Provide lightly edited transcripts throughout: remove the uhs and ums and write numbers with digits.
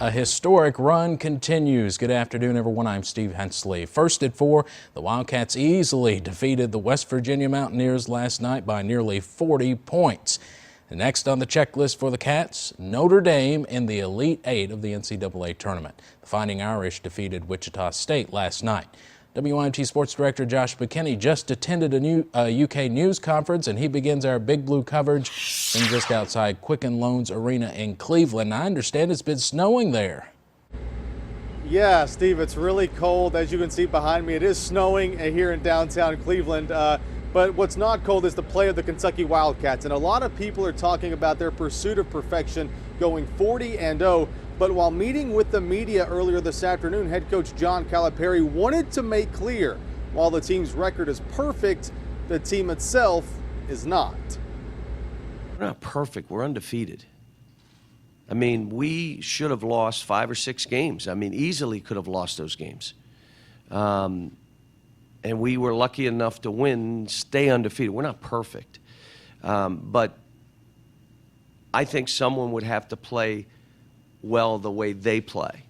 A historic run continues. Good afternoon, everyone. I'm Steve Hensley. First at 4, the Wildcats easily defeated the West Virginia Mountaineers last night by nearly 40 points. Next on the checklist for the Cats, Notre Dame in the Elite Eight of the NCAA Tournament. The Fighting Irish defeated Wichita State last night. WYMT Sports Director Josh McKinney just attended a UK news conference, and he begins our Big Blue coverage from just outside Quicken Loans Arena in Cleveland. I understand it's been snowing there. Yeah, Steve, it's really cold. As you can see behind me, it is snowing here in downtown Cleveland. But what's not cold is the play of the Kentucky Wildcats. And a lot of people are talking about their pursuit of perfection, going 40-0. But while meeting with the media earlier this afternoon, head coach John Calipari wanted to make clear, while the team's record is perfect, the team itself is not. We're not perfect. We're undefeated. I mean, we should have lost 5 or 6 games. I mean, easily could have lost those games. And we were lucky enough to win, stay undefeated. We're not perfect. But I think someone would have to play well the way they play.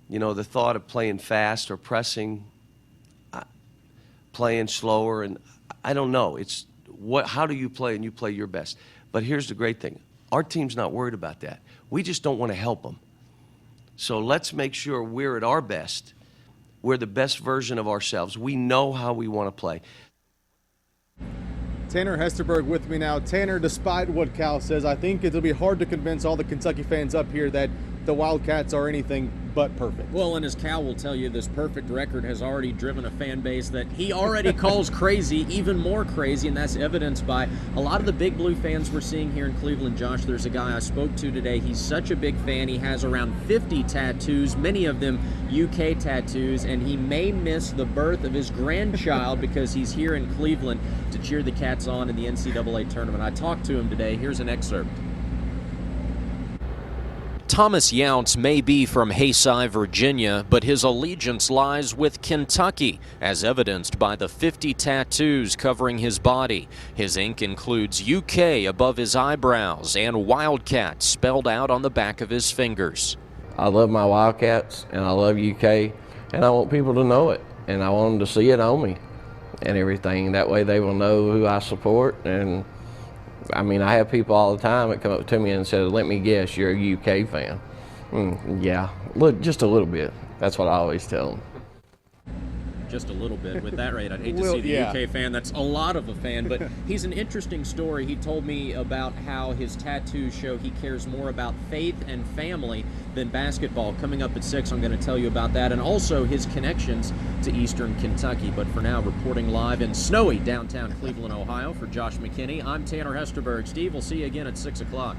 You know, the thought of playing fast or pressing, playing slower, and I don't know. It's how do you play, and you play your best. But here's the great thing. Our team's not worried about that. We just don't want to help them. So let's make sure we're at our best. We're the best version of ourselves. We know how we want to play. Tanner Hesterberg with me now. Tanner, despite what Cal says, I think it'll be hard to convince all the Kentucky fans up here that the Wildcats are anything but perfect. Well, and as Cal will tell you, this perfect record has already driven a fan base that he already calls crazy, even more crazy, and that's evidenced by a lot of the Big Blue fans we're seeing here in Cleveland. Josh, there's a guy I spoke to today. He's such a big fan. He has around 50 tattoos, many of them UK tattoos, and he may miss the birth of his grandchild because he's here in Cleveland to cheer the Cats on in the NCAA Tournament. I talked to him today. Here's an excerpt. Thomas Younts may be from Hayside, Virginia, but his allegiance lies with Kentucky, as evidenced by the 50 tattoos covering his body. His ink includes UK above his eyebrows and Wildcat spelled out on the back of his fingers. I love my Wildcats, and I love UK, and I want people to know it, and I want them to see it on me and everything. That way they will know who I support. And I mean, I have people all the time that come up to me and say, let me guess, you're a UK fan. Yeah, look, just a little bit. That's what I always tell them. Just a little bit. With that rate, I'd hate to see the UK fan. That's a lot of a fan, but he's an interesting story. He told me about how his tattoos show he cares more about faith and family than basketball. Coming up at 6, I'm going to tell you about that, and also his connections to Eastern Kentucky. But for now, reporting live in snowy downtown Cleveland, Ohio, for Josh McKinney, I'm Tanner Hesterberg. Steve, we'll see you again at 6 o'clock.